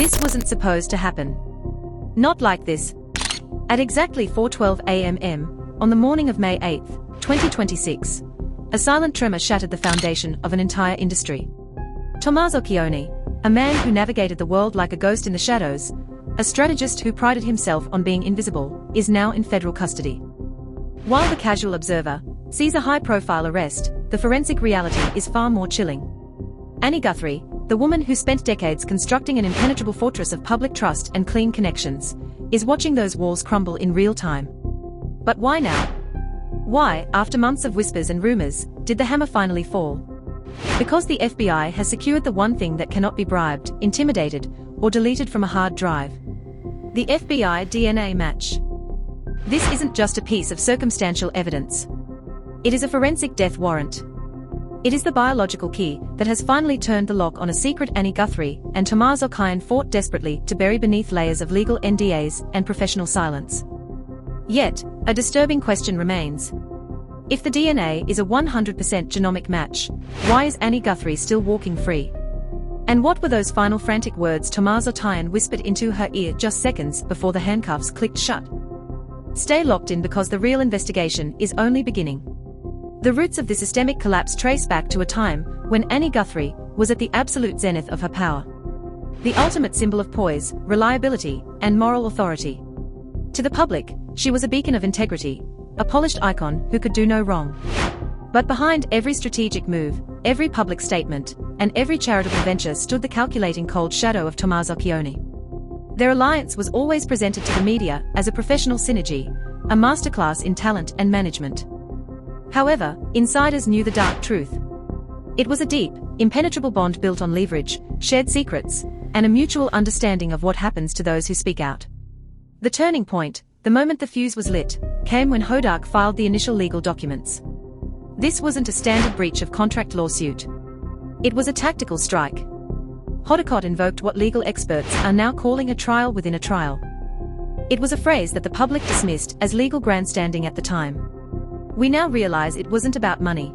This wasn't supposed to happen. Not like this. At exactly 4:12 a.m. on the morning of May 8, 2026, a silent tremor shattered the foundation of an entire industry. Tommaso, a man who navigated the world like a ghost in the shadows, a strategist who prided himself on being invisible, is now in federal custody. While the casual observer sees a high-profile arrest, the forensic reality is far more chilling. Annie Guthrie, the woman who spent decades constructing an impenetrable fortress of public trust and clean connections, is watching those walls crumble in real time. But why now? Why, after months of whispers and rumors, did the hammer finally fall? Because the FBI has secured the one thing that cannot be bribed, intimidated, or deleted from a hard drive. The FBI DNA match. This isn't just a piece of circumstantial evidence. It is a forensic death warrant. It is the biological key that has finally turned the lock on a secret Annie Guthrie and Tommaso fought desperately to bury beneath layers of legal NDAs and professional silence. Yet, a disturbing question remains. If the DNA is a 100% genomic match, why is Annie Guthrie still walking free? And what were those final frantic words Tommaso whispered into her ear just seconds before the handcuffs clicked shut? Stay locked in, because the real investigation is only beginning. The roots of this systemic collapse trace back to a time when Annie Guthrie was at the absolute zenith of her power. The ultimate symbol of poise, reliability, and moral authority. To the public, she was a beacon of integrity, a polished icon who could do no wrong. But behind every strategic move, every public statement, and every charitable venture stood the calculating cold shadow of Tommaso. Their alliance was always presented to the media as a professional synergy, a masterclass in talent and management. However, insiders knew the dark truth. It was a deep, impenetrable bond built on leverage, shared secrets, and a mutual understanding of what happens to those who speak out. The turning point, the moment the fuse was lit, came when Hodak filed the initial legal documents. This wasn't a standard breach of contract lawsuit. It was a tactical strike. Hodak invoked what legal experts are now calling a trial within a trial. It was a phrase that the public dismissed as legal grandstanding at the time. We now realize it wasn't about money.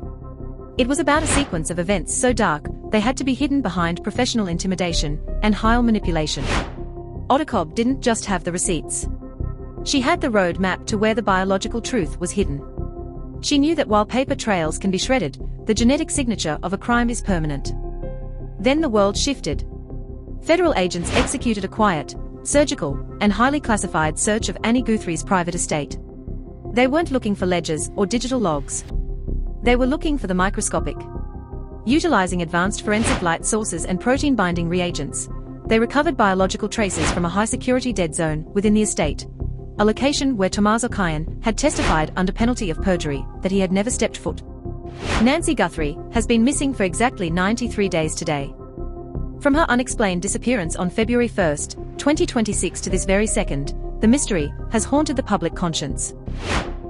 It was about a sequence of events so dark, they had to be hidden behind professional intimidation and high manipulation. Hodak didn't just have the receipts. She had the road map to where the biological truth was hidden. She knew that while paper trails can be shredded, the genetic signature of a crime is permanent. Then the world shifted. Federal agents executed a quiet, surgical, and highly classified search of Annie Guthrie's private estate. They weren't looking for ledgers or digital logs. They were looking for the microscopic. Utilizing advanced forensic light sources and protein-binding reagents, they recovered biological traces from a high-security dead zone within the estate, a location where Tommaso had testified under penalty of perjury that he had never stepped foot. Nancy Guthrie has been missing for exactly 93 days today. From her unexplained disappearance on February 1, 2026 to this very second, the mystery has haunted the public conscience.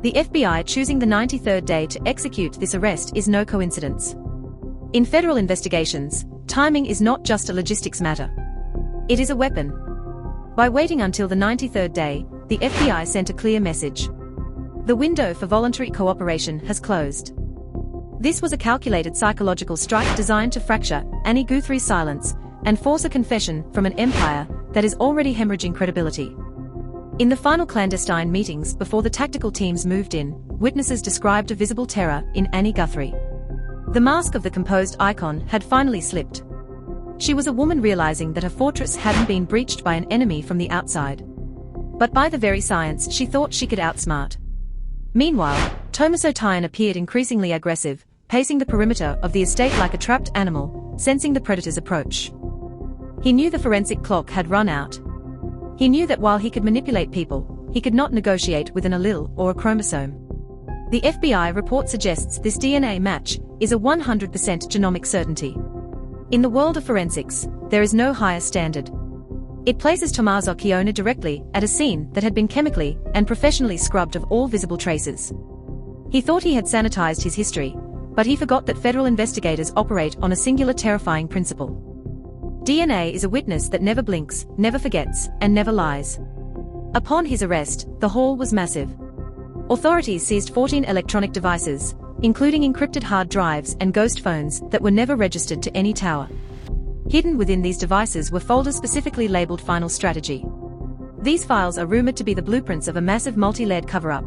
The FBI choosing the 93rd day to execute this arrest is no coincidence. In federal investigations, timing is not just a logistics matter. It is a weapon. By waiting until the 93rd day, the FBI sent a clear message. The window for voluntary cooperation has closed. This was a calculated psychological strike designed to fracture Annie Guthrie's silence and force a confession from an empire that is already hemorrhaging credibility. In the final clandestine meetings before the tactical teams moved in, witnesses described a visible terror in Annie Guthrie. The mask of the composed icon had finally slipped. She was a woman realizing that her fortress hadn't been breached by an enemy from the outside, but by the very science she thought she could outsmart. Meanwhile, Tommaso appeared increasingly aggressive, pacing the perimeter of the estate like a trapped animal, sensing the predator's approach. He knew the forensic clock had run out. He knew that while he could manipulate people, he could not negotiate with an allele or a chromosome. The FBI report suggests this DNA match is a 100% genomic certainty. In the world of forensics, there is no higher standard. It places Tommaso directly at a scene that had been chemically and professionally scrubbed of all visible traces. He thought he had sanitized his history, but he forgot that federal investigators operate on a singular terrifying principle. DNA is a witness that never blinks, never forgets, and never lies. Upon his arrest, the haul was massive. Authorities seized 14 electronic devices, including encrypted hard drives and ghost phones that were never registered to any tower. Hidden within these devices were folders specifically labeled Final Strategy. These files are rumored to be the blueprints of a massive multi-layered cover-up,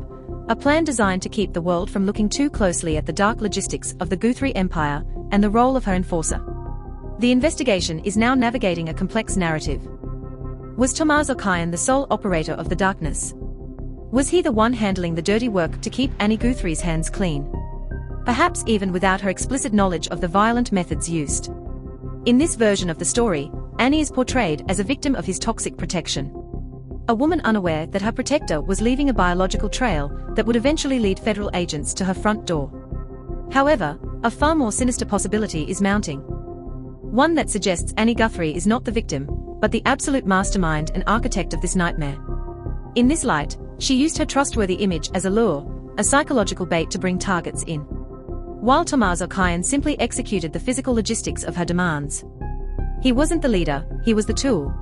a plan designed to keep the world from looking too closely at the dark logistics of the Guthrie Empire and the role of her enforcer. The investigation is now navigating a complex narrative. Was Tommaso Kyan the sole operator of the darkness? Was he the one handling the dirty work to keep Annie Guthrie's hands clean? Perhaps even without her explicit knowledge of the violent methods used. In this version of the story, Annie is portrayed as a victim of his toxic protection. A woman unaware that her protector was leaving a biological trail that would eventually lead federal agents to her front door. However, a far more sinister possibility is mounting. One that suggests Annie Guthrie is not the victim, but the absolute mastermind and architect of this nightmare. In this light, she used her trustworthy image as a lure, a psychological bait to bring targets in. While Tommaso Kyan simply executed the physical logistics of her demands. He wasn't the leader, he was the tool.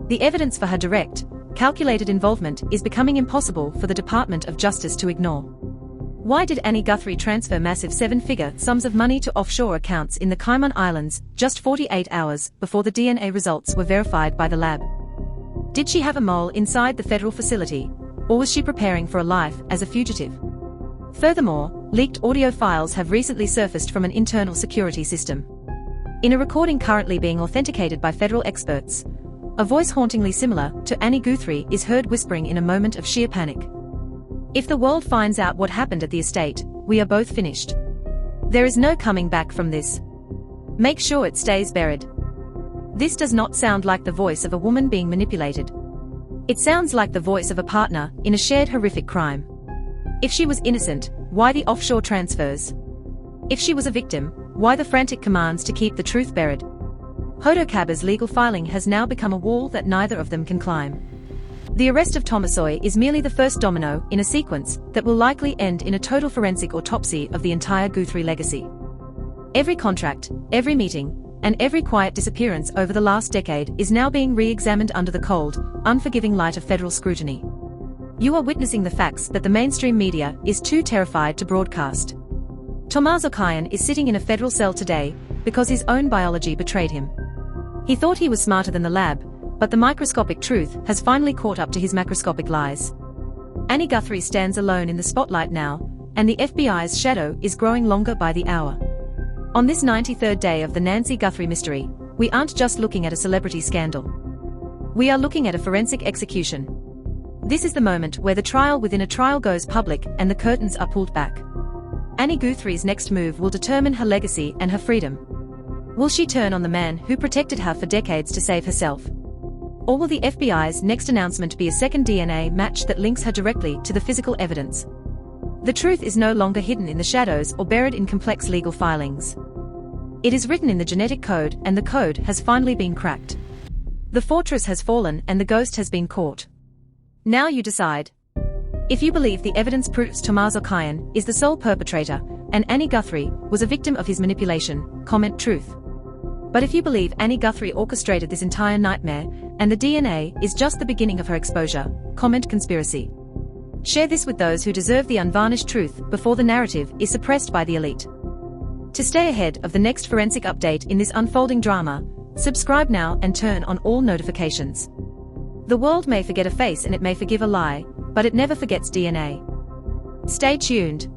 The evidence for her direct, calculated involvement is becoming impossible for the Department of Justice to ignore. Why did Annie Guthrie transfer massive seven-figure sums of money to offshore accounts in the Cayman Islands just 48 hours before the DNA results were verified by the lab? Did she have a mole inside the federal facility, or was she preparing for a life as a fugitive? Furthermore, leaked audio files have recently surfaced from an internal security system. In a recording currently being authenticated by federal experts, a voice hauntingly similar to Annie Guthrie is heard whispering in a moment of sheer panic. If the world finds out what happened at the estate, we are both finished. There is no coming back from this. Make sure it stays buried. This does not sound like the voice of a woman being manipulated. It sounds like the voice of a partner in a shared horrific crime. If she was innocent, why the offshore transfers? If she was a victim, why the frantic commands to keep the truth buried? Hodokaba's legal filing has now become a wall that neither of them can climb. The arrest of Tommaso is merely the first domino in a sequence that will likely end in a total forensic autopsy of the entire Guthrie legacy. Every contract, every meeting, and every quiet disappearance over the last decade is now being re-examined under the cold, unforgiving light of federal scrutiny. You are witnessing the facts that the mainstream media is too terrified to broadcast. Tommaso Kyan is sitting in a federal cell today because his own biology betrayed him. He thought he was smarter than the lab, but the microscopic truth has finally caught up to his macroscopic lies. Annie Guthrie stands alone in the spotlight now, and the FBI's shadow is growing longer by the hour. On this 93rd day of the Nancy Guthrie mystery, we aren't just looking at a celebrity scandal. We are looking at a forensic execution. This is the moment where the trial within a trial goes public and the curtains are pulled back. Annie Guthrie's next move will determine her legacy and her freedom. Will she turn on the man who protected her for decades to save herself? Or will the FBI's next announcement be a second DNA match that links her directly to the physical evidence? The truth is no longer hidden in the shadows or buried in complex legal filings. It is written in the genetic code, and the code has finally been cracked. The fortress has fallen and the ghost has been caught. Now you decide. If you believe the evidence proves Tommaso Kyan is the sole perpetrator and Annie Guthrie was a victim of his manipulation, comment truth. But if you believe Annie Guthrie orchestrated this entire nightmare and the DNA is just the beginning of her exposure, comment conspiracy. Share this with those who deserve the unvarnished truth before the narrative is suppressed by the elite. To stay ahead of the next forensic update in this unfolding drama, subscribe now and turn on all notifications. The world may forget a face and it may forgive a lie, but it never forgets DNA. Stay tuned.